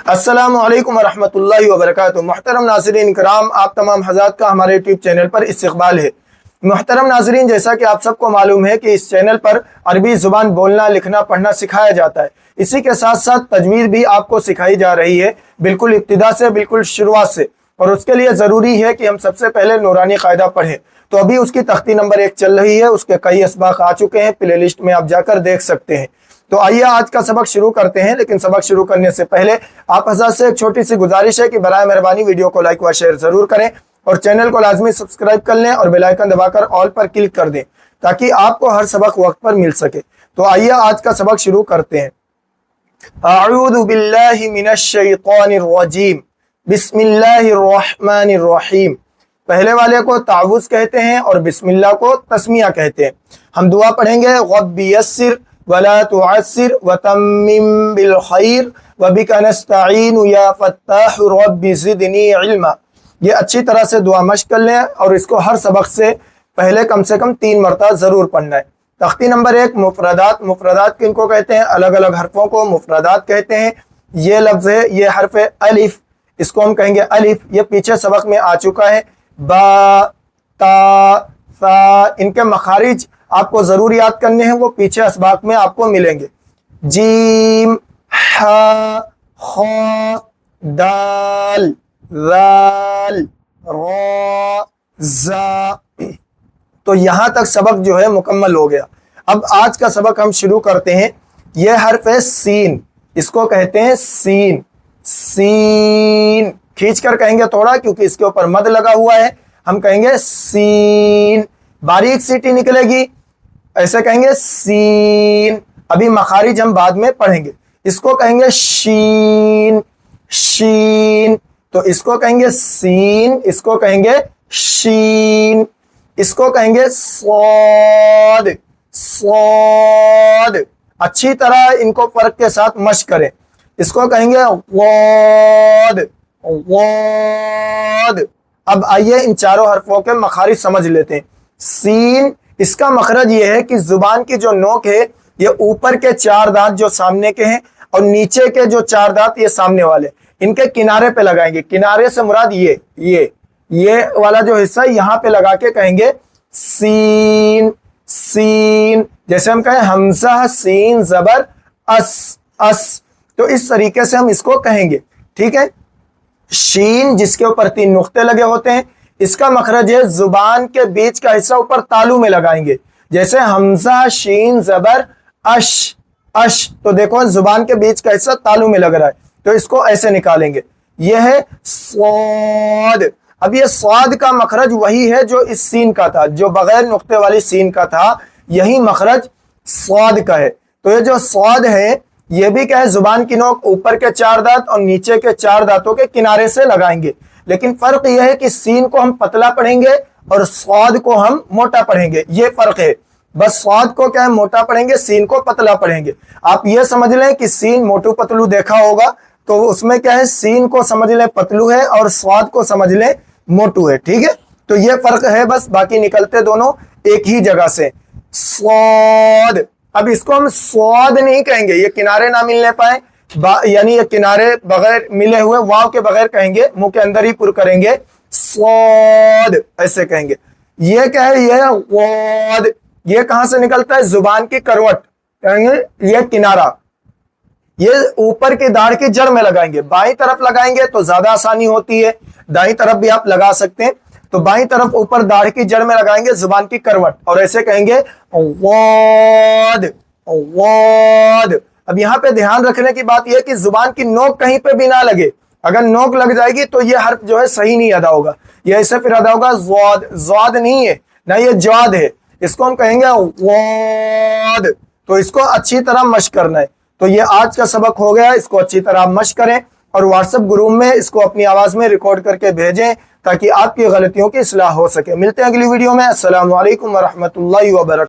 अस्सलामु अलैकुम वरहमतुल्लाहि वबरकातुहू। मुहतरम नाज़रीन कराम, आप तमाम हज़रात का हमारे यूट्यूब चैनल पर इस्तक़बाल है। मुहतरम नाज़रीन, जैसा कि आप सबको मालूम है कि इस चैनल पर अरबी ज़ुबान बोलना, लिखना, पढ़ना सिखाया जाता है। इसी के साथ साथ तजवीज़ भी आपको सिखाई जा रही है, बिल्कुल इब्तिदा से, बिल्कुल शुरुआत से। और उसके लिए ज़रूरी है कि हम सबसे पहले नूरानी क़ायदा पढ़ें। तो अभी उसकी तख्ती नंबर 1 चल रही है, उसके कई असबाक आ चुके हैं, प्ले लिस्ट में आप जाकर देख सकते हैं। तो आइए आज का सबक शुरू करते हैं। लेकिन सबक शुरू करने से पहले आप हज़रात से एक छोटी सी गुजारिश है कि बराए मेहरबानी वीडियो को लाइक व शेयर ज़रूर करें और चैनल को लाजमी सब्सक्राइब कर लें और बेल आइकन दबाकर ऑल पर क्लिक कर दें ताकि आपको हर सबक वक्त पर मिल सके। तो आइए आज का सबक शुरू करते हैं। अऊज़ु बिल्लाहि मिनश शैतानिर रजीम, बिस्मिल्लाहिर रहमानिर रहीम। पहले वाले को तावुज़ कहते हैं और बिस्मिल्लाह को तस्मिया कहते हैं। हम दुआ पढ़ेंगे, रब्बी यस्सिर वला तुअस्सिर वतम्मिम बिल खैर वबिका नस्तईनु या फत्ताह रब्बी ज़िदनी इल्मा। ये अच्छी तरह से दुआ मश्क कर लें और इसको हर सबक से पहले कम से कम 3 मरतबा ज़रूर पढ़ना है। तख्ती नंबर 1 मुफरदात। मुफरदात किनको कहते हैं? अलग अलग हरफों को मुफरदात कहते हैं। ये लफ्ज़ है, ये हरफ है अलिफ, इसको हम कहेंगे अलिफ। ये पीछे सबक में आ चुका है। बा, ता, सा, इनके मखारिज आपको ज़रूर याद करने हैं, वो पीछे असबाक में आपको मिलेंगे। जीम, हा, खा, दाल, राल, रा, जा। तो यहाँ तक सबक जो है मुकम्मल हो गया। अब आज का सबक हम शुरू करते हैं। यह हर्फ है सीन, इसको कहते हैं सीन। सीन खींच कर कहेंगे थोड़ा, क्योंकि इसके ऊपर मद लगा हुआ है। हम कहेंगे सीन, बारीक सीटी निकलेगी, ऐसे कहेंगे सीन। अभी मखारिज हम बाद में पढ़ेंगे। इसको कहेंगे शीन, शीन। तो इसको कहेंगे सीन, इसको कहेंगे शीन। इसको कहेंगे स्वाद, स्वाद। अच्छी तरह इनको फर्क के साथ मश्क करें। इसको कहेंगे वाद, वाद। अब आइए इन चारों हरफों के मखारिज समझ लेते हैं। सीन, इसका मखरज ये है कि जुबान की जो नोक है, ये ऊपर के 4 दांत जो सामने के हैं और नीचे के जो 4 दांत ये सामने वाले, इनके किनारे पे लगाएंगे। किनारे से मुराद ये वाला जो हिस्सा यहाँ पे लगा के कहेंगे सीन, सीन। जैसे हम कहें हमजा सीन जबर अस, अस। तो इस तरीके से हम इसको कहेंगे, ठीक है। शीन, जिसके ऊपर 3 नुक्ते लगे होते हैं, इसका मखरज है जुबान के बीच का हिस्सा ऊपर तालू में लगाएंगे। जैसे हमजा शीन जबर अश, अश। तो देखो जुबान के बीच का हिस्सा तालू में लग रहा है, तो इसको ऐसे निकालेंगे। यह है स्वाद। अब ये स्वाद का मखरज वही है जो इस सीन का था, जो बगैर नुक्ते वाली सीन का था, यही मखरज स्वाद का है। तो ये जो स्वाद है, ये भी क्या है, जुबान की नोक ऊपर के 4 दांत और नीचे के 4 दांतों के किनारे से लगाएंगे। लेकिन फर्क यह है कि सीन को हम पतला पढ़ेंगे और स्वाद को हम मोटा पढ़ेंगे। ये फर्क है। बस स्वाद को क्या है, मोटा पढ़ेंगे, सीन को पतला पढ़ेंगे। आप ये समझ लें कि सीन मोटू पतलू देखा होगा, तो उसमें क्या है, सीन को समझ लें पतलू है और स्वाद को समझ लें मोटू है, ठीक है। तो ये फर्क है बस, बाकी निकलते दोनों एक ही जगह से। स्वाद। अब इसको हम स्वाद नहीं कहेंगे, ये किनारे ना मिलने पाए, यानी ये किनारे बगैर मिले हुए वाव के बगैर कहेंगे, मुंह के अंदर ही पुर करेंगे, स्वाद ऐसे कहेंगे। ये क्या है, ये वाद। ये कहां से निकलता है, जुबान की करवट, कहेंगे ये किनारा, ये ऊपर की दाढ़ की जड़ में लगाएंगे। बाईं तरफ लगाएंगे तो ज्यादा आसानी होती है, दाईं तरफ भी आप लगा सकते हैं। तो बाईं तरफ ऊपर दाढ़ की जड़ में लगाएंगे जुबान की करवट और ऐसे कहेंगे वाद, वाद। अब यहाँ पे ध्यान रखने की बात यह कि जुबान की नोक कहीं पे भी ना लगे। अगर नोक लग जाएगी तो ये हर्फ जो है सही नहीं अदा होगा, ये ऐसे फिर अदा होगा ज़्वाद। ज़्वाद नहीं है ना, ये ज्वाद है। इसको हम कहेंगे वाद। तो इसको अच्छी तरह मश्क करना है। तो ये आज का सबक हो गया, इसको अच्छी तरह मश्क करें और व्हाट्सएप ग्रुप में इसको अपनी आवाज में रिकॉर्ड करके भेजें ताकि आपकी गलतियों की इस्लाह हो सके। मिलते हैं अगली वीडियो में। अस्सलामु अलैकुम वरहमतुल्लाहि वबरकातुहू।